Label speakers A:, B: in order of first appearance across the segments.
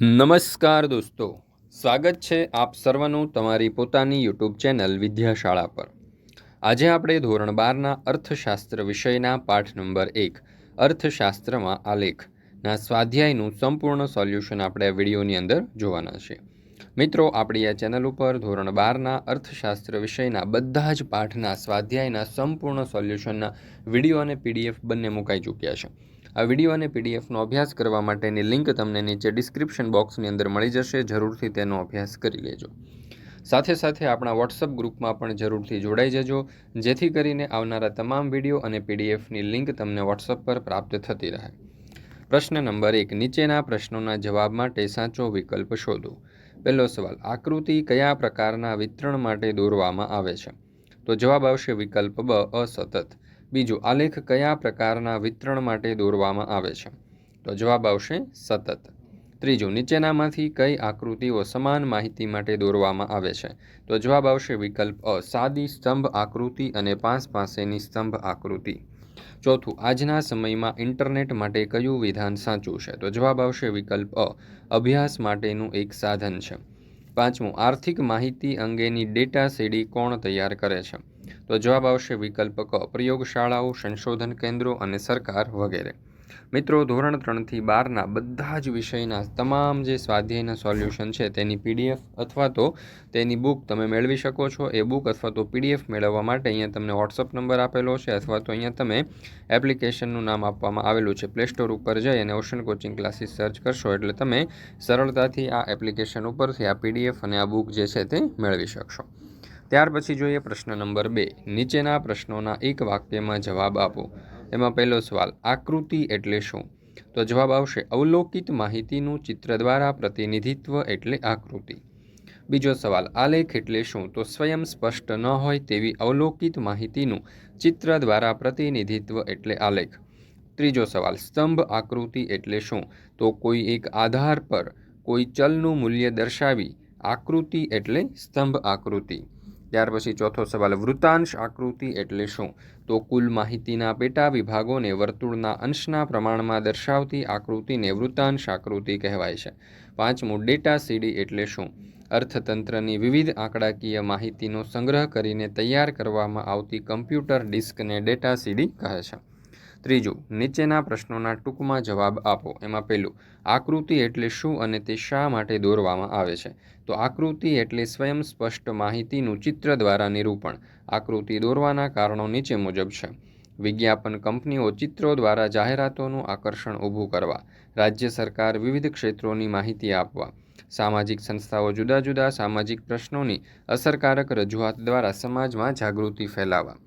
A: નમસ્કાર દોસ્તો, સ્વાગત છે આપ સર્વનું તમારી પોતાની યુટ્યુબ ચેનલ વિદ્યાશાળા પર। આજે આપણે ધોરણ 12ના અર્થશાસ્ત્ર વિષયના પાઠ નંબર 1 અર્થશાસ્ત્રમાં આલેખના સ્વાધ્યાયનું સંપૂર્ણ સોલ્યુશન આપણે આ વિડીયોની અંદર જોવાના છે। મિત્રો, આપણી આ ચેનલ ઉપર ધોરણ 12ના અર્થશાસ્ત્ર વિષયના બધા જ પાઠના સ્વાધ્યાયના સંપૂર્ણ સોલ્યુશનના વિડીયો અને પીડીએફ બંને મુકાઈ ચૂક્યા છે। આ વિડીયો અને પીડીએફનો અભ્યાસ કરવા માટેની લિંક તમને નીચે ડિસ્ક્રિપ્શન બોક્સની અંદર મળી જશે। જરૂરથી તેનો અભ્યાસ કરી લેજો। સાથે સાથે આપણા વોટ્સઅપ ગ્રુપમાં પણ જરૂરથી જોડાઈ જજો, જેથી કરીને આવનારા તમામ વિડીયો અને પીડીએફની લિંક તમને વોટ્સઅપ પર પ્રાપ્ત થતી રહે। પ્રશ્ન નંબર 1, નીચેના પ્રશ્નોના જવાબ માટે સાચો વિકલ્પ શોધો। પહેલો સવાલ, આકૃતિ કયા પ્રકારના વિતરણ માટે દોરવામાં આવે છે? તો જવાબ આવશે વિકલ્પ બ, અસતત। બીજું, આલેખ કયા પ્રકારના વિતરણ માટે દોરવામાં આવે છે? તો જવાબ આવશે સતત। ત્રીજું, નીચેનામાંથી કઈ આકૃતિઓ સમાન માહિતી માટે દોરવામાં આવે છે? તો જવાબ આવશે વિકલ્પ અ, સાદી સ્તંભ આકૃતિ અને પાંસ પાસેની સ્તંભ આકૃતિ। ચોથું, આજના સમયમાં ઇન્ટરનેટ માટે કયું વિધાન સાચું છે? તો જવાબ આવશે વિકલ્પ અ, અભ્યાસ માટેનું એક સાધન છે। પાંચમું, આર્થિક માહિતી અંગેની ડેટા સીડી કોણ તૈયાર કરે છે? તો જવાબ આવશે વિકલ્પ ક, પ્રયોગશાળાઓ, સંશોધન કેન્દ્રો અને સરકાર વગેરે। મિત્રો, ધોરણ 3થી 12ના બધા જ વિષયના તમામ જે સ્વાધ્યાયના સોલ્યુશન છે તેની પીડીએફ અથવા તો તેની બુક તમે મેળવી શકો છો। એ બુક અથવા તો પીડીએફ મેળવવા માટે અહીંયા તમને વોટ્સઅપ નંબર આપેલો છે, અથવા તો અહીંયા તમે એપ્લિકેશનનું નામ આપવામાં આવેલું છે। પ્લે સ્ટોર ઉપર જઈ અને ઓશન કોચિંગ ક્લાસીસ સર્ચ કરશો એટલે તમે સરળતાથી આ એપ્લિકેશન ઉપરથી આ પીડીએફ અને આ બુક જે છે તે મેળવી શકશો। ત્યાર પછી જોઈએ પ્રશ્ન નંબર 2, નીચેના પ્રશ્નોના એક વાક્યમાં જવાબ આપો। એમાં પહેલો સવાલ, આકૃતિ એટલે શું? તો જવાબ આવશે અવલોકિત માહિતીનું ચિત્ર દ્વારા પ્રતિનિધિત્વ એટલે આકૃતિ। બીજો સવાલ, આલેખ એટલે શું? તો સ્વયં સ્પષ્ટ ન હોય તેવી અવલોકિત માહિતીનું ચિત્ર દ્વારા પ્રતિનિધિત્વ એટલે આલેખ। ત્રીજો સવાલ, સ્તંભ આકૃતિ એટલે શું? તો કોઈ એક આધાર પર કોઈ ચલનું મૂલ્ય દર્શાવી આકૃતિ એટલે સ્તંભ આકૃતિ। ત્યાર પછી ચોથો સવાલ, વૃત્તાંશ આકૃતિ એટલે શું? તો કુલ માહિતીના પેટા વિભાગોને વર્તુળના અંશના પ્રમાણમાં દર્શાવતી આકૃતિને વૃત્તાંશ આકૃતિ કહેવાય છે। પાંચમું, ડેટા સીડી એટલે શું? અર્થતંત્રની વિવિધ આંકડાકીય માહિતીનો સંગ્રહ કરીને તૈયાર કરવામાં આવતી કમ્પ્યુટર ડિસ્કને ડેટા સીડી કહે છે। ત્રીજું, નીચેના પ્રશ્નોના ટૂંકમાં જવાબ આપો। એમાં પહેલું, આકૃતિ એટલે શું અને તે શા માટે દોરવામાં આવે છે? તો આકૃતિ એટલે સ્વયં સ્પષ્ટ માહિતીનું ચિત્ર દ્વારા નિરૂપણ। આકૃતિ દોરવાના કારણો નીચે મુજબ છે: વિજ્ઞાપન કંપનીઓ ચિત્રો દ્વારા જાહેરાતોનું આકર્ષણ ઊભું કરવા, રાજ્ય સરકાર વિવિધ ક્ષેત્રોની માહિતી આપવા, સામાજિક સંસ્થાઓ જુદા જુદા સામાજિક પ્રશ્નોની અસરકારક રજૂઆત દ્વારા સમાજમાં જાગૃતિ ફેલાવવા।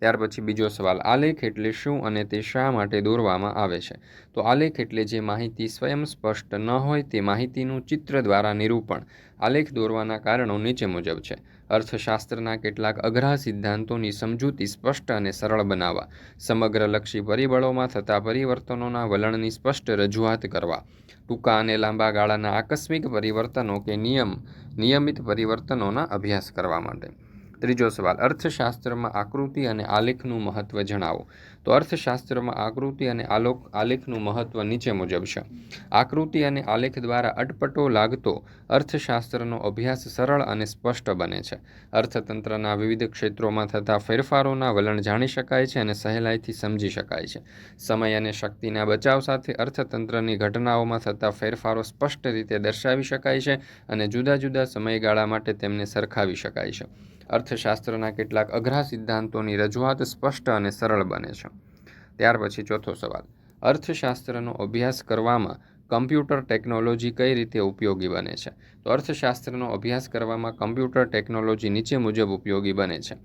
A: ત્યાર પછી બીજો સવાલ, આલેખ એટલે શું અને તે શા માટે દોરવામાં આવે છે? તો આલેખ એટલે જે માહિતી સ્વયં સ્પષ્ટ ન હોય તે માહિતીનું ચિત્ર દ્વારા નિરૂપણ। આલેખ દોરવાના કારણો નીચે મુજબ છે: અર્થશાસ્ત્રના કેટલાક અઘરા સિદ્ધાંતોની સમજૂતી સ્પષ્ટ અને સરળ બનાવવા, સમગ્રલક્ષી પરિબળોમાં થતા પરિવર્તનોના વલણની સ્પષ્ટ રજૂઆત કરવા, ટૂંકા અને લાંબા ગાળાના આકસ્મિક પરિવર્તનો કે નિયમિત પરિવર્તનોના અભ્યાસ કરવા માટે। ત્રીજો સવાલ, અર્થશાસ્ત્રમાં આકૃતિ અને આલેખનું મહત્વ જણાવો। તો અર્થશાસ્ત્રમાં આકૃતિ અને આલેખનું મહત્વ નીચે મુજબ છે: આકૃતિ અને આલેખ દ્વારા અટપટો લાગતો અર્થશાસ્ત્રનો અભ્યાસ સરળ અને સ્પષ્ટ બને છે। અર્થતંત્રના વિવિધ ક્ષેત્રોમાં થતા ફેરફારોના વલણ જાણી શકાય છે અને સહેલાઈથી સમજી શકાય છે। સમય અને શક્તિના બચાવ સાથે અર્થતંત્રની ઘટનાઓમાં થતા ફેરફારો સ્પષ્ટ રીતે દર્શાવી શકાય છે અને જુદા જુદા સમયગાળા માટે તેમને સરખાવી શકાય છે। અર્થશાસ્ત્રના કેટલાક અઘરા સિદ્ધાંતોની રજૂઆત સ્પષ્ટ અને સરળ બને છે। ત્યાર પછી ચોથો સવાલ, અર્થશાસ્ત્રનો અભ્યાસ કરવામાં કમ્પ્યુટર ટેકનોલોજી કઈ રીતે ઉપયોગી બને છે? તો અર્થશાસ્ત્રનો અભ્યાસ કરવામાં કમ્પ્યુટર ટેકનોલોજી નીચે મુજબ ઉપયોગી બને છે: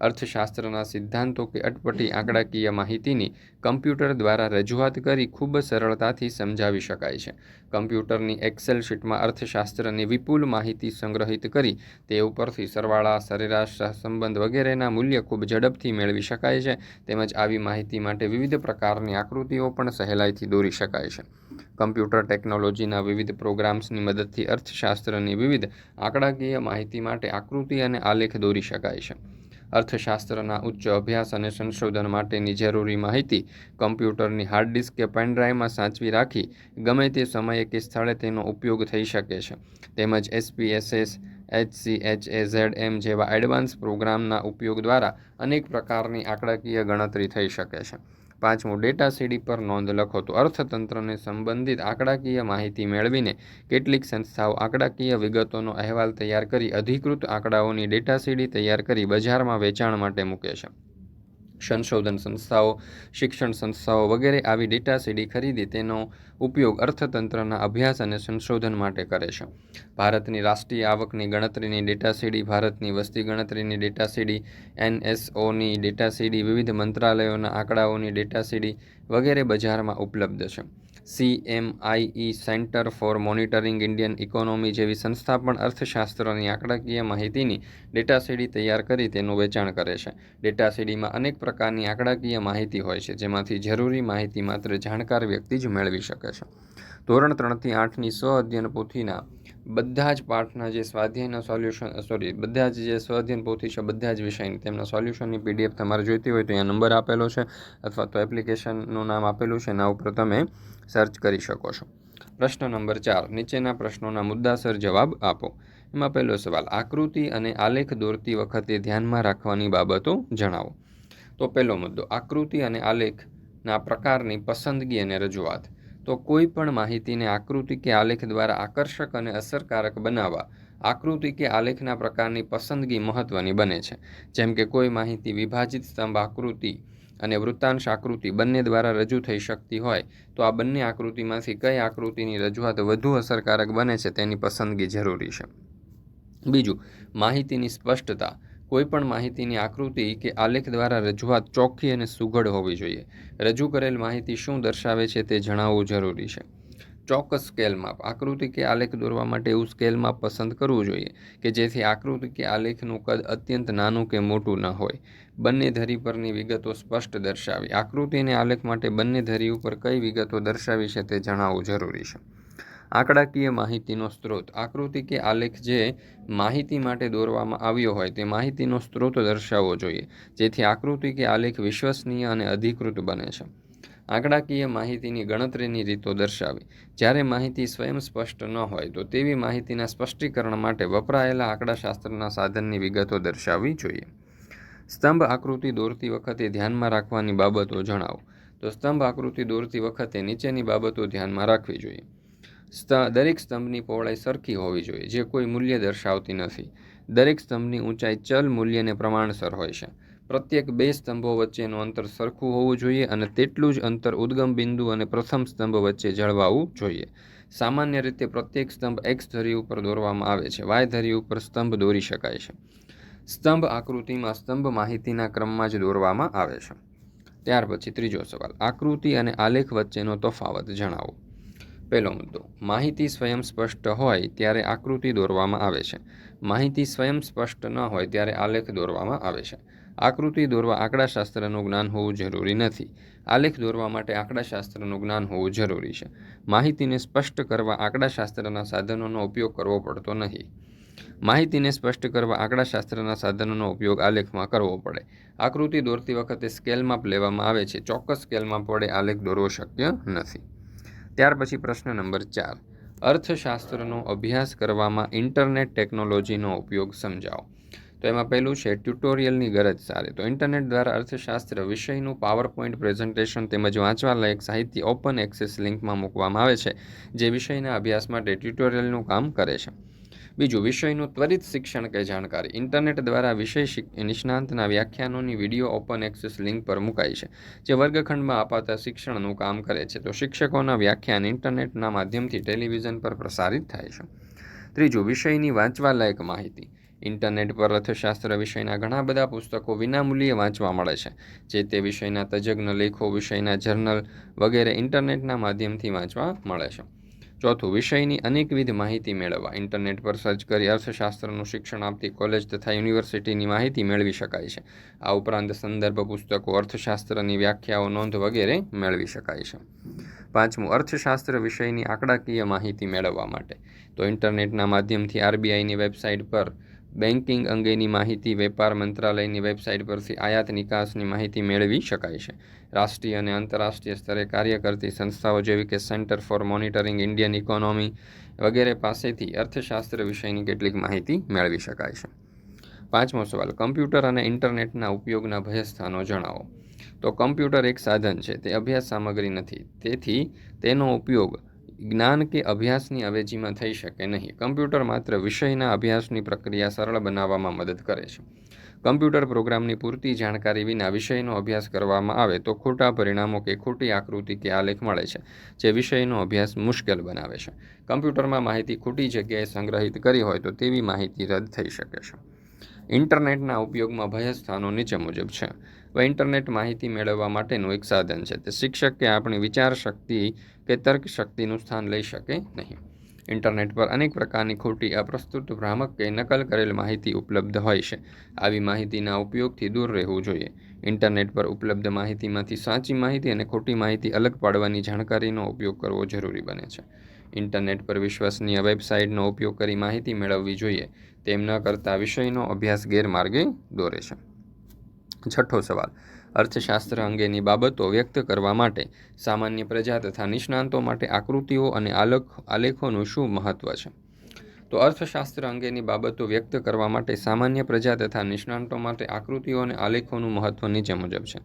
A: અર્થશાસ્ત્રના સિદ્ધાંતો કે અટપટી આંકડાકીય માહિતીની કમ્પ્યુટર દ્વારા રજૂઆત કરી ખૂબ સરળતાથી સમજાવી શકાય છે। કમ્પ્યુટરની એક્સેલ શીટમાં અર્થશાસ્ત્રની વિપુલ માહિતી સંગ્રહિત કરી તે ઉપરથી સરવાળા, સરેરાશ, સહસંબંધ વગેરેના મૂલ્ય ખૂબ ઝડપથી મેળવી શકાય છે, તેમજ આવી માહિતી માટે વિવિધ પ્રકારની આકૃતિઓ પણ સહેલાઈથી દોરી શકાય છે। કમ્પ્યુટર ટેકનોલોજીના વિવિધ પ્રોગ્રામ્સની મદદથી અર્થશાસ્ત્રની વિવિધ આંકડાકીય માહિતી માટે આકૃતિ અને આલેખ દોરી શકાય છે। અર્થશાસ્ત્રના ઉચ્ચ અભ્યાસ અને સંશોધન માટેની જરૂરી માહિતી કમ્પ્યુટરની હાર્ડ ડિસ્ક કે પેનડ્રાઈવમાં સાચવી રાખી ગમે તે સમયે કે સ્થળે તેનો ઉપયોગ થઈ શકે છે. તેમજ SPSS, HCHAZM જેવા એડવાન્સ પ્રોગ્રામના ઉપયોગ દ્વારા અનેક પ્રકારની આંકડાકીય ગણતરી થઈ શકે છે. 5. ડેટા સીડી પર નોંધ લખો. તો અર્થતંત્રને સંબંધિત આંકડાકીય માહિતી મેળવીને કેટલીક સંસ્થાઓ આંકડાકીય વિગતોનો અહેવાલ તૈયાર કરી અધિકૃત આંકડાઓની ડેટા સીડી તૈયાર કરી બજારમાં વેચાણ માટે મૂકે છે. સંશોધન સંસ્થાઓ, શિક્ષણ સંસ્થાઓ વગેરે આવી ડેટા સીડી ખરીદી તેનો ઉપયોગ અર્થતંત્રના અભ્યાસ અને સંશોધન માટે કરે છે. ભારતની રાષ્ટ્રીય આવકની ગણતરીની ડેટા સીડી, ભારતની વસ્તી ગણતરીની ડેટા સીડી, NSOની ડેટા સીડી, વિવિધ મંત્રાલયોના આંકડાઓની ડેટા સીડી વગેરે બજારમાં ઉપલબ્ધ છે. CMIE centre for monitoring Indian economy જેવી સંસ્થા પણ અર્થશાસ્ત્રની આંકડાકીય માહિતીની ડેટા સીડી તૈયાર કરી તેનું વેચાણ કરે છે. ડેટા સીડીમાં અનેક પ્રકારની આંકડાકીય માહિતી હોય છે, જેમાંથી જરૂરી માહિતી માત્ર જાણકાર વ્યક્તિ જ મેળવી શકે છે. ધોરણ 3 થી 8ની સ્વ-અધ્યયન પોથીના બધા જ પાઠના જે સ્વાધ્યાયના બધા જ જે સ્વ-અધ્યયન પોથી છે બધા જ વિષયની તેમના સોલ્યુશનની PDF તમારે જોઈતી હોય તો અહીંયા નંબર આપેલો છે અથવા તો એપ્લિકેશનનું નામ આપેલું છે, એના ઉપર તમે સર્ચ કરી શકો છો. પ્રશ્ન નંબર 4. નીચેના પ્રશ્નોના મુદ્દાસર જવાબ આપો. એમાં પહેલો સવાલ, આકૃતિ અને આલેખ દોરતી વખતે ધ્યાનમાં રાખવાની બાબતો જણાવો. તો પહેલો મુદ્દો, આકૃતિ અને આલેખના પ્રકારની પસંદગી અને રજૂઆત. તો કોઈ પણ માહિતીને આકૃતિ કે આલેખ દ્વારા આકર્ષક અને અસરકારક બનાવવા આકૃતિ કે આલેખના પ્રકારની પસંદગી મહત્વની બને છે. જેમ કે કોઈ માહિતી વિભાજિત સ્તંભ આકૃતિ અને વૃત્તાંશ આકૃતિ બંને દ્વારા રજૂ થઈ શકતી હોય તો આ બંને આકૃતિમાંથી કઈ આકૃતિની રજૂઆત વધુ અસરકારક બને છે તેની પસંદગી જરૂરી છે. બીજું, માહિતીની સ્પષ્ટતા. કોઈ પણ માહિતીની આકૃતિ કે આલેખ દ્વારા રજૂઆત ચોખ્ખી અને સુઘડ હોવી જોઈએ. રજૂ કરેલ માહિતી શું દર્શાવે છે તે જણાવવું જરૂરી છે. ચોક્કસ સ્કેલ માપ. આકૃતિ કે આલેખ દોરવા માટે એવું સ્કેલ માપ પસંદ કરવું જોઈએ કે જેથી આકૃતિ કે આલેખનું કદ અત્યંત નાનું કે મોટું ન હોય. બંને ધરી પરની વિગતો સ્પષ્ટ દર્શાવી. આકૃતિ અને આલેખ માટે બંને ધરી ઉપર કઈ વિગતો દર્શાવી છે તે જણાવવું જરૂરી છે. આંકડાકીય માહિતીનો સ્ત્રોત. આકૃતિ કે આલેખ જે માહિતી માટે દોરવામાં આવ્યો હોય તે માહિતીનો સ્ત્રોત દર્શાવવો જોઈએ જેથી આકૃતિ કે આલેખ વિશ્વસનીય અને અધિકૃત બને છે. આંકડાકીય માહિતીની ગણતરીની રીતો દર્શાવી. જ્યારે માહિતી સ્વયં સ્પષ્ટ ન હોય તો તેવી માહિતીના સ્પષ્ટીકરણ માટે વપરાયેલા આંકડાશાસ્ત્રના સાધનની વિગતો દર્શાવવી જોઈએ. સ્તંભ આકૃતિ દોરતી વખતે ધ્યાનમાં રાખવાની બાબતો જણાવો. તો સ્તંભ આકૃતિ દોરતી વખતે નીચેની બાબતો ધ્યાનમાં રાખવી જોઈએ. દરેક સ્તંભની પહોળાઈ સરખી હોવી જોઈએ, જે કોઈ મૂલ્ય દર્શાવતી નથી. દરેક સ્તંભની ઊંચાઈ ચલ મૂલ્યને પ્રમાણસર હોય છે. પ્રત્યેક બે સ્તંભો વચ્ચેનું અંતર સરખું હોવું જોઈએ અને તેટલું જ અંતર ઉદ્ગમ બિંદુ અને પ્રથમ સ્તંભ વચ્ચે જળવાવું જોઈએ. સામાન્ય રીતે પ્રત્યેક સ્તંભ X ધરી ઉપર દોરવામાં આવે છે. Y ધરી ઉપર સ્તંભ દોરી શકાય છે. સ્તંભ આકૃતિમાં સ્તંભ માહિતીના ક્રમમાં જ દોરવામાં આવે છે. ત્યાર પછી ત્રીજો સવાલ, આકૃતિ અને આલેખ વચ્ચેનો તફાવત જણાવો. પહેલો મુદ્દો, માહિતી સ્વયં સ્પષ્ટ હોય ત્યારે આકૃતિ દોરવામાં આવે છે. માહિતી સ્વયં સ્પષ્ટ ન હોય ત્યારે આલેખ દોરવામાં આવે છે. આકૃતિ દોરવા આંકડાશાસ્ત્રનું જ્ઞાન હોવું જરૂરી નથી. આલેખ દોરવા માટે આંકડાશાસ્ત્રનું જ્ઞાન હોવું જરૂરી છે. માહિતીને સ્પષ્ટ કરવા આંકડાશાસ્ત્રના સાધનોનો ઉપયોગ કરવો પડતો નહીં. માહિતીને સ્પષ્ટ કરવા આંકડાશાસ્ત્રના સાધનોનો ઉપયોગ આલેખમાં કરવો પડે. આકૃતિ દોરતી વખતે સ્કેલ માપ લેવામાં આવે છે. ચોક્કસ સ્કેલ માપ વડે આલેખ દોરવો શક્ય નથી. ત્યાર પછી પ્રશ્ન નંબર 4, અર્થશાસ્ત્રનો અભ્યાસ કરવામાં ઇન્ટરનેટ ટેકનોલોજીનો ઉપયોગ સમજાવો. તો એમાં પહેલું છે ટ્યુટોરિયલની ગરજ સારી. તો ઇન્ટરનેટ દ્વારા અર્થશાસ્ત્ર વિષયનું પાવરપોઈન્ટ પ્રેઝન્ટેશન તેમજ વાંચવાલાયક સાહિત્ય ઓપન એક્સેસ લિંકમાં મૂકવામાં આવે છે, જે વિષયના અભ્યાસ માટે ટ્યુટોરિયલનું કામ કરે છે. બીજું, વિષયનું ત્વરિત શિક્ષણ કે જાણકારી. ઇન્ટરનેટ દ્વારા વિષય નિષ્ણાંતના વ્યાખ્યાનોની વિડીયો ઓપન એક્સેસ લિંક પર મુકાય છે, જે વર્ગખંડમાં અપાતા શિક્ષણનું કામ કરે છે. તો શિક્ષકોના વ્યાખ્યાન ઇન્ટરનેટના માધ્યમથી ટેલિવિઝન પર પ્રસારિત થાય છે. ત્રીજું, વિષયની વાંચવાલાયક માહિતી. ઇન્ટરનેટ પર અર્થશાસ્ત્ર વિષયના ઘણા બધા પુસ્તકો વિનામૂલ્યે વાંચવા મળે છે. જે તે વિષયના તજજ્ઞ લેખો, વિષયના જર્નલ વગેરે ઇન્ટરનેટના માધ્યમથી વાંચવા મળે છે. ચોથું, વિષયની અનેકવિધ માહિતી મેળવવા. ઇન્ટરનેટ પર સર્ચ કરી અર્થશાસ્ત્રનું શિક્ષણ આપતી કોલેજ તથા યુનિવર્સિટીની માહિતી મેળવી શકાય છે. આ ઉપરાંત સંદર્ભ પુસ્તકો, અર્થશાસ્ત્રની વ્યાખ્યાઓ, નોંધ વગેરે મેળવી શકાય છે. પાંચમું, અર્થશાસ્ત્ર વિષયની આંકડાકીય માહિતી મેળવવા માટે. તો ઇન્ટરનેટના માધ્યમથી RBIની વેબસાઇટ પર બેન્કિંગ અંગેની માહિતી વેપાર મંત્રાલયની વેબસાઇટ પરથી આયાત નિકાસની માહિતી મેળવી શકાય છે. રાષ્ટ્રીય અને આંતરરાષ્ટ્રીય સ્તરે કાર્ય કરતી સંસ્થાઓ જેવી કે centre for monitoring Indian economy વગેરે પાસેથી અર્થશાસ્ત્ર વિષયની કેટલીક માહિતી મેળવી શકાય છે. 5મો સવાલ, કમ્પ્યુટર અને ઇન્ટરનેટના ઉપયોગના ભયસ્થાનો જણાવો. તો કમ્પ્યુટર એક સાધન છે, તે અભ્યાસ સામગ્રી નથી, તેથી તેનો ઉપયોગ જ્ઞાન કે અભ્યાસની અવેજીમાં થઈ શકે નહીં. કમ્પ્યુટર માત્ર વિષયના અભ્યાસની પ્રક્રિયા સરળ બનાવવામાં મદદ કરે છે. કમ્પ્યુટર પ્રોગ્રામની પૂરતી જાણકારી વિના વિષયનો અભ્યાસ કરવામાં આવે તો ખોટા પરિણામો કે ખોટી આકૃતિ કે આલેખ મળે છે, જે વિષયનો અભ્યાસ મુશ્કેલ બનાવે છે. કમ્પ્યુટરમાં માહિતી ખોટી જગ્યાએ સંગ્રહિત કરી હોય તો તેવી માહિતી રદ થઈ શકે છે. ઇન્ટરનેટના ઉપયોગમાં ભયસ્થાનો નીચે મુજબ છે. હવે ઇન્ટરનેટ માહિતી મેળવવા માટેનું એક સાધન છે. તે શિક્ષક કે આપણી વિચાર શક્તિ કે તર્ક શક્તિનું સ્થાન લઈ શકે નહીં. ઇન્ટરનેટ પર અનેક પ્રકારની ખોટી, અપ્રસ્તુત, ભ્રામક કે નકલ કરેલ માહિતી ઉપલબ્ધ હોય છે. આવી માહિતીના ઉપયોગથી દૂર રહેવું જોઈએ. ઇન્ટરનેટ પર ઉપલબ્ધ માહિતીમાંથી સાચી માહિતી અને ખોટી માહિતી અલગ પાડવાની જાણકારીનો ઉપયોગ કરવો જરૂરી બને છે. ઇન્ટરનેટ પર વિશ્વસનીય વેબસાઇટનો ઉપયોગ કરી માહિતી મેળવવી જોઈએ. તેમ ન કરતાં વિષયનો અભ્યાસ ગેરમાર્ગે દોરે છે. 6થો સવાલ, અર્થશાસ્ત્ર અંગેની બાબતો વ્યક્ત કરવા માટે સામાન્ય પ્રજા તથા નિષ્ણાંતો માટે આકૃતિઓ અને આલેખોનું શું મહત્વ છે? તો અર્થશાસ્ત્ર અંગેની બાબતો વ્યક્ત કરવા માટે સામાન્ય પ્રજા તથા નિષ્ણાંતો માટે આકૃતિઓ અને આલેખોનું મહત્વ નીચે મુજબ છે.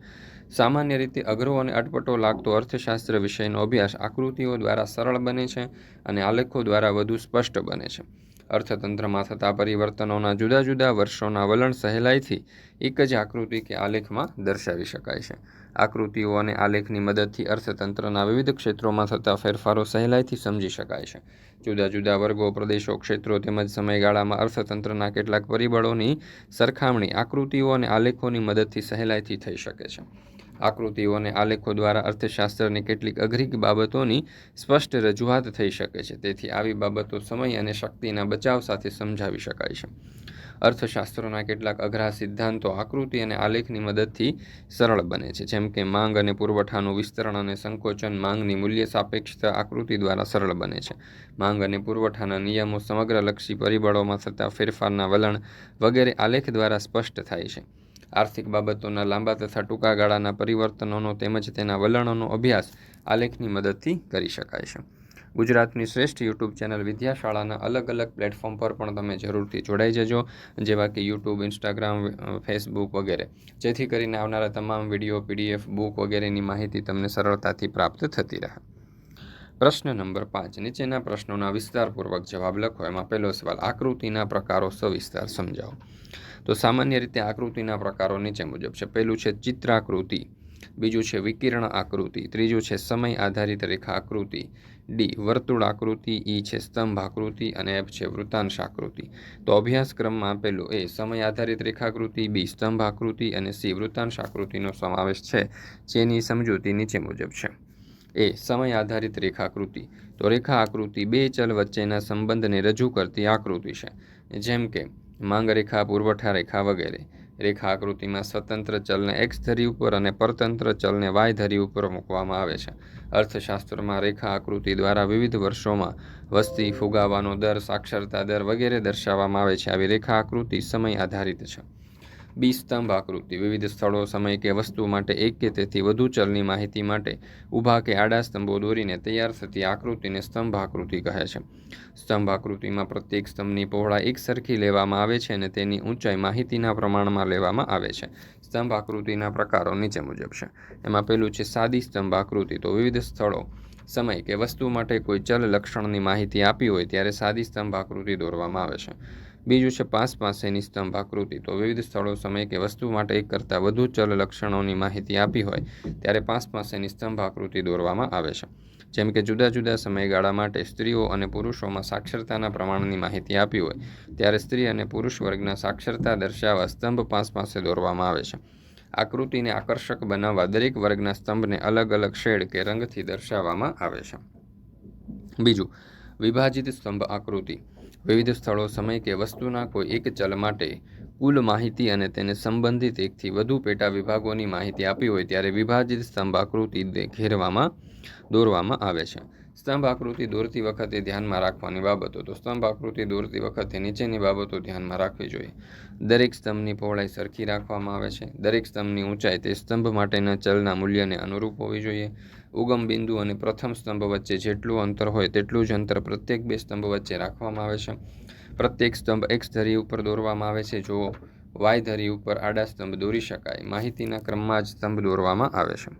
A: સામાન્ય રીતે અઘરો અને અટપટો લાગતો અર્થશાસ્ત્ર વિષયનો અભ્યાસ આકૃતિઓ દ્વારા સરળ બને છે અને આલેખો દ્વારા વધુ સ્પષ્ટ બને છે. અર્થતંત્રમાં થતા પરિવર્તનોના જુદા જુદા વર્ષોના વલણ સહેલાઈથી એક જ આકૃતિ કે આલેખમાં દર્શાવી શકાય છે. આકૃતિઓ અને આલેખની મદદથી અર્થતંત્રના વિવિધ ક્ષેત્રોમાં થતા ફેરફારો સહેલાઈથી સમજી શકાય છે. જુદા જુદા વર્ગો, પ્રદેશો, ક્ષેત્રો તેમજ સમયગાળામાં અર્થતંત્રના કેટલાક પરિબળોની સરખામણી આકૃતિઓ અને આલેખોની મદદથી સહેલાઈથી થઈ શકે છે. આકૃતિઓ અને આલેખો દ્વારા અર્થશાસ્ત્રની કેટલીક અઘરી બાબતોની સ્પષ્ટ રજૂઆત થઈ શકે છે. તેથી આવી બાબતો સમય અને શક્તિના બચાવ સાથે સમજાવી શકાય છે. અર્થશાસ્ત્રના કેટલાક અઘરા સિદ્ધાંતો આકૃતિ અને આલેખની મદદથી સરળ બને છે, જેમ કે માંગ અને પુરવઠાનું વિસ્તરણ અને સંકોચન. માંગની મૂલ્ય સાપેક્ષતા આકૃતિ દ્વારા સરળ બને છે. માંગ અને પુરવઠાના નિયમો, સમગ્રલક્ષી પરિબળોમાં થતા ફેરફારના વલણ વગેરે આલેખ દ્વારા સ્પષ્ટ થાય છે. આર્થિક બાબતોના લાંબા તથા ટૂંકા ગાળાના પરિવર્તનોનો તેમજ તેના વલણોનો અભ્યાસ આલેખની મદદથી કરી શકાય છે. ગુજરાતની શ્રેષ્ઠ યુટ્યુબ ચેનલ વિદ્યાશાળાના અલગ અલગ પ્લેટફોર્મ પર પણ તમે જરૂરથી જોડાઈ જજો, જેવા કે યુટ્યુબ, ઇન્સ્ટાગ્રામ, ફેસબુક વગેરે, જેથી કરીને આવનારા તમામ વિડીયો, PDF, બુક વગેરેની માહિતી તમને સરળતાથી પ્રાપ્ત થતી રહે. પ્રશ્ન નંબર 5, નીચેના પ્રશ્નોના વિસ્તારપૂર્વક જવાબ લખો. એમાં પહેલો સવાલ, આકૃતિના પ્રકારો સવિસ્તાર સમજાવો. તો સામાન્ય રીતે આકૃતિના પ્રકારો નીચે મુજબ છે. પહેલું છે ચિત્રાકૃતિ, બીજું છે વિકિરણ આકૃતિ, ત્રીજું છે સમય આધારિત રેખા આકૃતિ, ડી વર્તુળ આકૃતિ, ઈ છે સ્તંભ આકૃતિ અને એફ છે વૃત્તાંશ આકૃતિ. તો અભ્યાસક્રમમાં પહેલું એ સમય આધારિત રેખાકૃતિ, બી સ્તંભ આકૃતિ અને સી વૃત્તાંશ આકૃતિનો સમાવેશ છે, જેની સમજૂતી નીચે મુજબ છે. એ સમય આધારિત રેખાકૃતિ. તો રેખા આકૃતિ બે ચલ વચ્ચેના સંબંધને રજૂ કરતી આકૃતિ છે, જેમ કે માંગ રેખા, પુરવઠા રેખા વગેરે. રેખા આકૃતિમાં સ્વતંત્ર ચલને x ધરી ઉપર અને પરતંત્ર ચલને y ધરી ઉપર મૂકવામાં આવે છે. અર્થશાસ્ત્રમાં રેખા આકૃતિ દ્વારા વિવિધ વર્ષોમાં વસ્તી, ફુગાવાનો દર, સાક્ષરતા દર વગેરે દર્શાવવામાં આવે છે. આવી રેખા આકૃતિ સમય આધારિત છે. બી સ્તંભ આકૃતિ, વિવિધ સ્થળો, સમય કે વસ્તુ માટે એક કે તેથી વધુ ચલની માહિતી માટે ઊભા કે આડા સ્તંભો દોરીને તૈયાર થતી આકૃતિને સ્તંભ આકૃતિ કહે છે. સ્તંભ આકૃતિમાં પ્રત્યેક સ્તંભની પહોળાઈ એક સરખી લેવામાં આવે છે અને તેની ઊંચાઈ માહિતીના પ્રમાણમાં લેવામાં આવે છે. સ્તંભ આકૃતિના પ્રકારો નીચે મુજબ છે. એમાં પહેલું છે સાદી સ્તંભ આકૃતિ. તો વિવિધ સ્થળો, સમય કે વસ્તુ માટે કોઈ ચલ લક્ષણની માહિતી આપી હોય ત્યારે સાદી સ્તંભ આકૃતિ દોરવામાં આવે છે. બીજું છે પાસેની સ્તંભ આકૃતિ. તો વિવિધ સ્થળો, સમય કે વસ્તુ માટે એક કરતાં વધુ ચલ લક્ષણોની માહિતી આપી હોય ત્યારે પાસેની સ્તંભ આકૃતિ દોરવામાં આવે છે. જેમ કે જુદા જુદા સમયગાળા માટે સ્ત્રીઓ અને પુરુષોમાં સાક્ષરતાના પ્રમાણની માહિતી આપી હોય ત્યારે સ્ત્રી અને પુરુષ વર્ગના સાક્ષરતા દર્શાવવા સ્તંભ પાસે દોરવામાં આવે છે. આકૃતિને આકર્ષક બનાવવા દરેક વર્ગના સ્તંભને અલગ અલગ શેડ કે રંગથી દર્શાવવામાં આવે છે. બીજું, વિભાજિત સ્તંભ આકૃતિ. વિવિધ સ્થળો, સમય કે વસ્તુના કોઈ એક ચલ માટે કુલ માહિતી અને તેને સંબંધિત એકથી વધુ પેટા વિભાગોની માહિતી આપી હોય ત્યારે વિભાજિત સ્તંભ આકૃતિ દોરવામાં આવે છે. સ્તંભ આકૃતિ દોરતી વખતે ધ્યાનમાં રાખવાની બાબતો. તો સ્તંભ આકૃતિ દોરતી વખતે નીચેની બાબતો ધ્યાનમાં રાખવી જોઈએ. દરેક સ્તંભની પહોળાઈ સરખી રાખવામાં આવે છે. દરેક સ્તંભની ઊંચાઈ તે સ્તંભ માટેના ચલના મૂલ્યને અનુરૂપ હોવી જોઈએ. ઉગમ બિંદુ અને પ્રથમ સ્તંભ વચ્ચે જેટલું અંતર હોય તેટલું જ અંતર પ્રત્યેક બે સ્તંભ વચ્ચે રાખવામાં આવે છે. પ્રત્યેક સ્તંભ X ધરી ઉપર દોરવામાં આવે છે. જો Y ધરી ઉપર આડા સ્તંભ દોરી શકાય. માહિતીના ક્રમમાં જ સ્તંભ દોરવામાં આવે છે.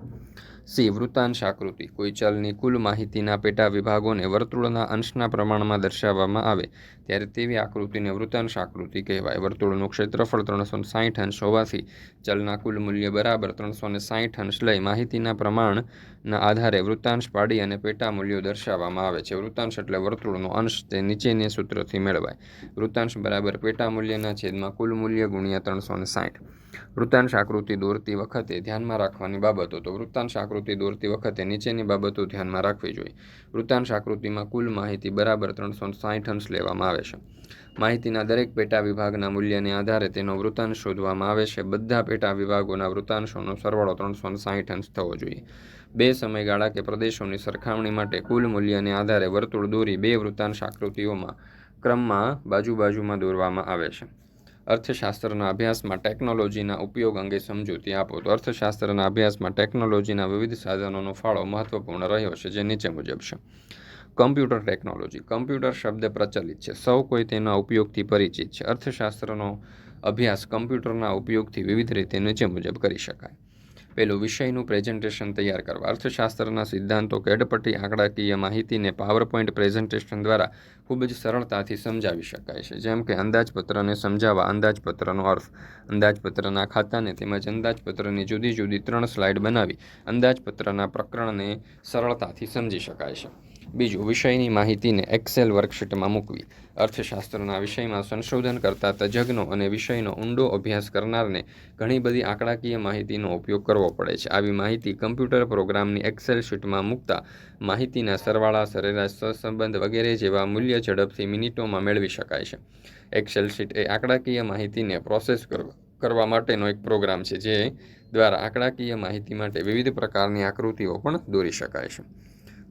A: સી. વૃત્તાંશ આકૃતિ. કોઈ ચલની કુલ માહિતીના પેટા વિભાગોને વર્તુળના અંશના પ્રમાણમાં દર્શાવવામાં આવે ત્યારે તેવી આકૃતિને વૃત્તાંશ આકૃતિ કહેવાય. વર્તુળનું ક્ષેત્રફળ 360 અંશ હોવાથી ચલના કુલ મૂલ્ય બરાબર 360 અંશ લઈ માહિતીના પ્રમાણના આધારે વૃત્તાંશ પાડી અને પેટા મૂલ્યો દર્શાવવામાં આવે છે. વૃત્તાંશ એટલે વર્તુળનો અંશ. તે નીચેના સૂત્રથી મેળવાય. વૃત્તાંશ બરાબર પેટા મૂલ્યના છેદમાં કુલ મૂલ્ય ગુણ્યા 360. વૃત્તાંશ આકૃતિ દોરતી વખતે ધ્યાનમાં રાખવાની બાબતો. તો વૃત્તાંશ આકૃતિ દોરતી વખતે નીચેની બાબતો ધ્યાનમાં રાખવી જોઈએ. વૃત્તાંશ આકૃતિમાં કુલ માહિતી બરાબર 360 અંશ લેવામાં આવે છે. માહિતીના દરેક પેટા વિભાગના મૂલ્યને આધારે તેનો વૃત્તાંશ શોધવામાં આવે છે. બધા પેટા વિભાગોના વૃત્તાંશોનો સરવાળો 360 અંશ થવો જોઈએ. બે સમયગાળા કે પ્રદેશોની સરખામણી માટે કુલ મૂલ્યને આધારે વર્તુળ દોરી બે વૃત્તાંશ આકૃતિઓમાં ક્રમમાં બાજુમાં દોરવામાં આવે છે. અર્થશાસ્ત્રના અભ્યાસમાં ટેકનોલોજીના ઉપયોગ અંગે સમજૂતી આપો. તો અર્થશાસ્ત્રના અભ્યાસમાં ટેકનોલોજીના વિવિધ સાધનોનો ફાળો મહત્વપૂર્ણ રહ્યો છે, જે નીચે મુજબ છે. Computer technology. કમ્પ્યુટર શબ્દ પ્રચલિત છે. સૌ કોઈ તેના ઉપયોગથી પરિચિત છે. અર્થશાસ્ત્રનો અભ્યાસ કમ્પ્યુટરના ઉપયોગથી વિવિધ રીતે નીચે મુજબ કરી શકાય. પહેલું, વિષયનું પ્રેઝન્ટેશન તૈયાર કરવા. અર્થશાસ્ત્રના સિદ્ધાંતો કેડપટ્ટી આંકડાકીય માહિતીને પાવરપોઈન્ટ પ્રેઝન્ટેશન દ્વારા ખૂબ જ સરળતાથી સમજાવી શકાય છે. જેમ કે અંદાજપત્રને સમજાવવા, અંદાજપત્રનો અર્થ, અંદાજપત્રના ખાતાને તેમજ અંદાજપત્રની જુદી જુદી 3 સ્લાઇડ બનાવી અંદાજપત્રના પ્રકરણને સરળતાથી સમજી શકાય છે. બીજું, વિષયની માહિતીને એક્સેલ વર્કશીટમાં મૂકવી. અર્થશાસ્ત્રના વિષયમાં સંશોધન કરતા તજજ્ઞો અને વિષયનો ઊંડો અભ્યાસ કરનારને ઘણી બધી આંકડાકીય માહિતીનો ઉપયોગ કરવો પડે છે. આવી માહિતી કમ્પ્યુટર પ્રોગ્રામની એક્સેલ શીટમાં મૂકતા માહિતીના સરવાળા, સરેરાશ, સહસંબંધ વગેરે જેવા મૂલ્ય ઝડપથી મિનિટોમાં મેળવી શકાય છે. એક્સેલ શીટ એ આંકડાકીય માહિતીને પ્રોસેસ કરવા માટેનો એક પ્રોગ્રામ છે, જે દ્વારા આંકડાકીય માહિતી માટે વિવિધ પ્રકારની આકૃતિઓ પણ દોરી શકાય છે.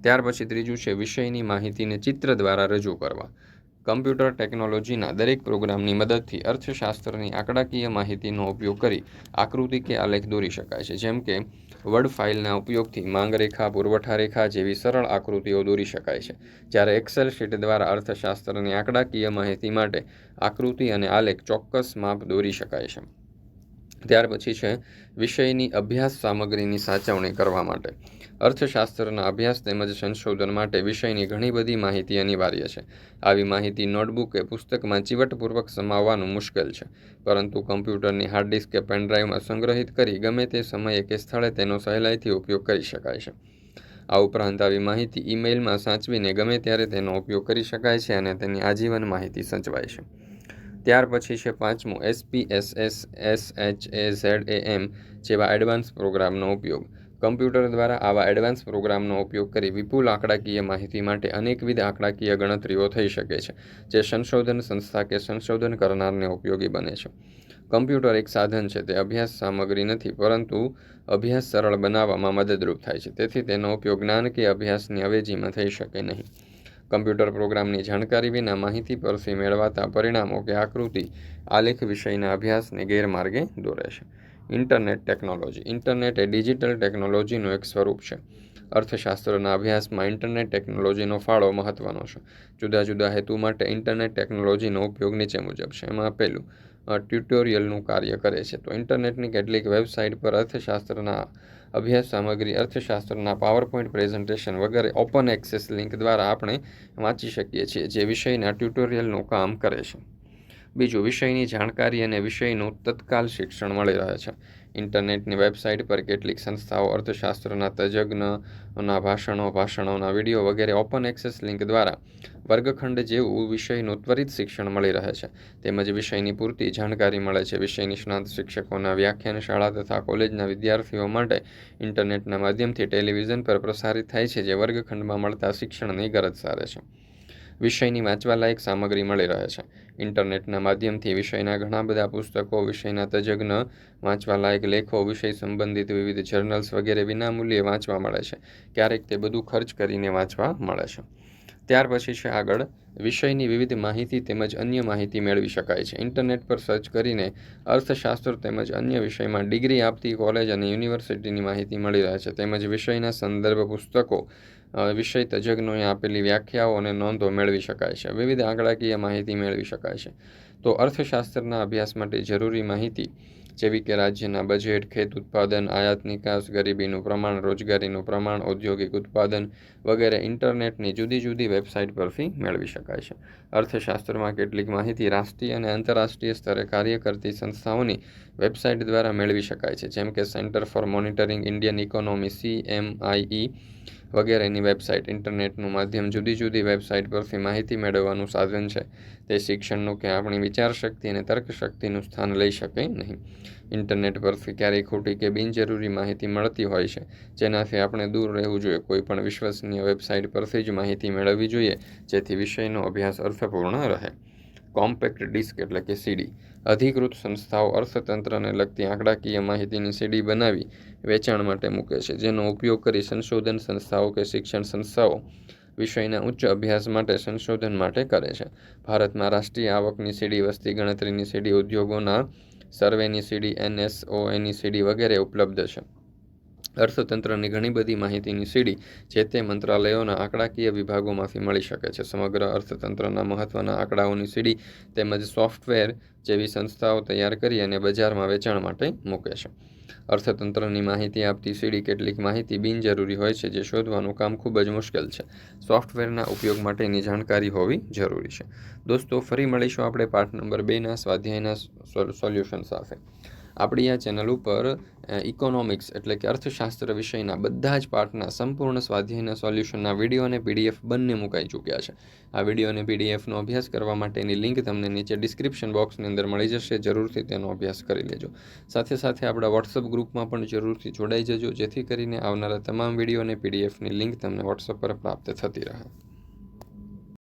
A: ત્યાર પછી ત્રીજું છે વિષયની માહિતીને ચિત્ર દ્વારા રજૂ કરવા. કમ્પ્યુટર ટેકનોલોજીના દરેક પ્રોગ્રામની મદદથી અર્થશાસ્ત્રની આંકડાકીય માહિતીનો ઉપયોગ કરી આકૃતિ કે આલેખ દોરી શકાય છે. જેમ કે વર્ડ ફાઇલના ઉપયોગથી માંગરેખા, પુરવઠા રેખા જેવી સરળ આકૃતિઓ દોરી શકાય છે. જ્યારે એક્સેલ શીટ દ્વારા અર્થશાસ્ત્રની આંકડાકીય માહિતી માટે આકૃતિ અને આલેખ ચોક્કસ માપ દોરી શકાય છે. ત્યાર પછી છે વિષયની અભ્યાસ સામગ્રીની સાચવણી કરવા માટે. અર્થશાસ્ત્રના અભ્યાસ તેમજ સંશોધન માટે વિષયની ઘણી બધી માહિતી અનિવાર્ય છે. આવી માહિતી નોટબુક કે પુસ્તકમાં ચીવટપૂર્વક સમાવવાનું મુશ્કેલ છે, પરંતુ કમ્પ્યુટરની હાર્ડ ડિસ્ક કે પેનડ્રાઈવમાં સંગ્રહિત કરી ગમે તે સમયે કે સ્થળે તેનો સહેલાઈથી ઉપયોગ કરી શકાય છે. આ ઉપરાંત આવી માહિતી ઈમેઇલમાં સાચવીને ગમે ત્યારે તેનો ઉપયોગ કરી શકાય છે અને તેની આજીવન માહિતી સચવાય છે. ત્યાર પછી છે પાંચમું, SPSS, SHAZAM જેવા એડવાન્સ પ્રોગ્રામનો ઉપયોગ. કમ્પ્યુટર દ્વારા આવા એડવાન્સ પ્રોગ્રામનો ઉપયોગ કરી વિપુલ આંકડાકીય માહિતી માટે અનેકવિધ આંકડાકીય ગણતરીઓ થઈ શકે છે, જે સંશોધન સંસ્થા કે સંશોધન કરનારને ઉપયોગી બને છે. કમ્પ્યુટર એક સાધન છે, તે અભ્યાસ સામગ્રી નથી, પરંતુ અભ્યાસ સરળ બનાવવામાં મદદરૂપ થાય છે. તેથી તેનો ઉપયોગ જ્ઞાન કે અભ્યાસની અવેજીમાં થઈ શકે નહીં. કમ્પ્યુટર પ્રોગ્રામની જાણકારી વિના માહિતી પરથી મેળવાતા પરિણામો કે આકૃતિ આલેખ વિષયના અભ્યાસને ગેરમાર્ગે દોરે છે. Internet technology. ઇન્ટરનેટ એ ડિજિટલ ટેકનોલોજીનું એક સ્વરૂપ છે. અર્થશાસ્ત્રના અભ્યાસમાં ઇન્ટરનેટ ટેકનોલોજીનો ફાળો મહત્વનો છે. જુદા જુદા હેતુ માટે ઇન્ટરનેટ ટેકનોલોજીનો ઉપયોગ નીચે મુજબ છે. એમાં પહેલું, ટ્યુટોરિયલનું કાર્ય કરે છે. તો ઇન્ટરનેટની કેટલીક વેબસાઇટ પર અર્થશાસ્ત્રના અભ્યાસ સામગ્રી, અર્થશાસ્ત્રના પાવરપોઈન્ટ પ્રેઝન્ટેશન વગેરે ઓપન એક્સેસ લિંક દ્વારા આપણે વાંચી શકીએ છીએ, જે વિષયના ટ્યુટોરિયલનું કામ કરે છે. બીજું, વિષયની જાણકારી અને વિષયનું તત્કાલ શિક્ષણ મળી રહે છે. ઇન્ટરનેટની વેબસાઇટ પર કેટલીક સંસ્થાઓ અર્થશાસ્ત્રના તજજ્ઞોના ભાષણોના વિડીયો વગેરે ઓપન એક્સેસ લિંક દ્વારા વર્ગખંડ જેવું વિષયનું ત્વરિત શિક્ષણ મળી રહે છે. તેમજ વિષયની પૂરતી જાણકારી મળે છે. વિષય નિષ્ણાત શિક્ષકોના વ્યાખ્યાન શાળા તથા કોલેજના વિદ્યાર્થીઓ માટે ઇન્ટરનેટના માધ્યમથી ટેલિવિઝન પર પ્રસારિત થાય છે, જે વર્ગખંડમાં મળતા શિક્ષણની ગરજ સારે છે. વિષયની વાંચવાલાયક સામગ્રી મળી રહે છે. ઇન્ટરનેટના માધ્યમથી વિષયના ઘણા બધા પુસ્તકો, વિષયના તજજ્ઞ વાંચવાલાયક લેખો, વિષય સંબંધિત વિવિધ જર્નલ્સ વગેરે વિનામૂલ્યે વાંચવા મળે છે. ક્યારેક તે બધું ખર્ચ કરીને વાંચવા મળે છે. ત્યાર પછી છે આગળ વિષયની વિવિધ માહિતી તેમજ અન્ય માહિતી મેળવી શકાય છે. ઇન્ટરનેટ પર સર્ચ કરીને અર્થશાસ્ત્ર તેમજ અન્ય વિષયમાં ડિગ્રી આપતી કોલેજ અને યુનિવર્સિટીની માહિતી મળી રહે છે. તેમજ વિષયના સંદર્ભ પુસ્તકો, વિષય તજજ્ઞોએ આપેલી વ્યાખ્યાઓ અને નોંધો મેળવી શકાય છે. વિવિધ આંકડાકીય માહિતી મેળવી શકાય છે. તો અર્થશાસ્ત્રના અભ્યાસ માટે જરૂરી માહિતી જેવી કે રાજ્યના બજેટ, ખેત ઉત્પાદન, આયાત નિકાસ, ગરીબીનું પ્રમાણ, રોજગારીનું પ્રમાણ, ઔદ્યોગિક ઉત્પાદન વગેરે ઇન્ટરનેટની જુદી જુદી વેબસાઇટ પરથી મેળવી શકાય છે. અર્થશાસ્ત્રમાં કેટલીક માહિતી રાષ્ટ્રીય અને આંતરરાષ્ટ્રીય સ્તરે કાર્ય કરતી સંસ્થાઓની વેબસાઇટ દ્વારા મેળવી શકાય છે, જેમ કે centre for monitoring Indian economy CMIE વગેરેની વેબસાઇટ. ઇન્ટરનેટનું માધ્યમ જુદી જુદી વેબસાઇટ પરથી માહિતી મેળવવાનું સાધન છે. તે શિક્ષણનું કે આપણી વિચારશક્તિ અને તર્કશક્તિનું સ્થાન લઈ શકે નહીં. ઇન્ટરનેટ પરથી ક્યારેય ખોટી કે બિનજરૂરી માહિતી મળતી હોય છે, જેનાથી આપણે દૂર રહેવું જોઈએ. કોઈ પણ વિશ્વસનીય વેબસાઇટ પરથી જ માહિતી મેળવવી જોઈએ, જેથી વિષયનો અભ્યાસ અર્થપૂર્ણ રહે. કોમ્પેક્ટ ડિસ્ક એટલે કે CD. અધિકૃત સંસ્થાઓ અર્થતંત્રને લગતી આંકડાકીય માહિતીની CD બનાવી વેચાણ માટે મૂકે છે, જેનો ઉપયોગ કરી સંશોધન સંસ્થાઓ કે શિક્ષણ સંસ્થાઓ વિષયના ઉચ્ચ અભ્યાસ માટે સંશોધન માટે કરે છે. ભારતમાં રાષ્ટ્રીય આવકની CD, વસ્તી ગણતરીની CD, ઉદ્યોગોના સર્વેની CD, NSOની CD વગેરે ઉપલબ્ધ છે. અર્થતંત્રની ઘણી બધી માહિતીની CD જે તે મંત્રાલયોના આંકડાકીય વિભાગોમાંથી મળી શકે છે. સમગ્ર અર્થતંત્રના મહત્ત્વના આંકડાઓની CD તેમજ સોફ્ટવેર જેવી સંસ્થાઓ તૈયાર કરી અને બજારમાં વેચાણ માટે મૂકે છે. અર્થતંત્રની માહિતી આપતી CD કેટલીક માહિતી બિનજરૂરી હોય છે, જે શોધવાનું કામ ખૂબ જ મુશ્કેલ છે. સોફ્ટવેરના ઉપયોગ માટેની જાણકારી હોવી જરૂરી છે. દોસ્તો, ફરી મળીશું આપણે પાઠ નંબર 2ના સ્વાધ્યાયના સોલ્યુશન સાથે. આપણી આ ચેનલ ઉપર ઇકોનોમિક્સ એટલે કે અર્થશાસ્ત્ર વિષયના બધા જ પાઠના સંપૂર્ણ સ્વાધ્યાયના સોલ્યુશનના વિડીયો અને PDF બંને મુકાઈ ચૂક્યા છે. આ વિડીયો અને PDFનો અભ્યાસ કરવા માટેની લિંક તમને નીચે ડિસ્ક્રિપ્શન બોક્સની અંદર મળી જશે. જરૂરથી તેનો અભ્યાસ કરી લેજો. સાથે સાથે આપણા WhatsApp ગ્રુપમાં પણ જરૂરથી જોડાઈ જજો, જેથી કરીને આવનારા તમામ વિડીયો અને PDFની લિંક તમને WhatsApp પર પ્રાપ્ત થતી રહે.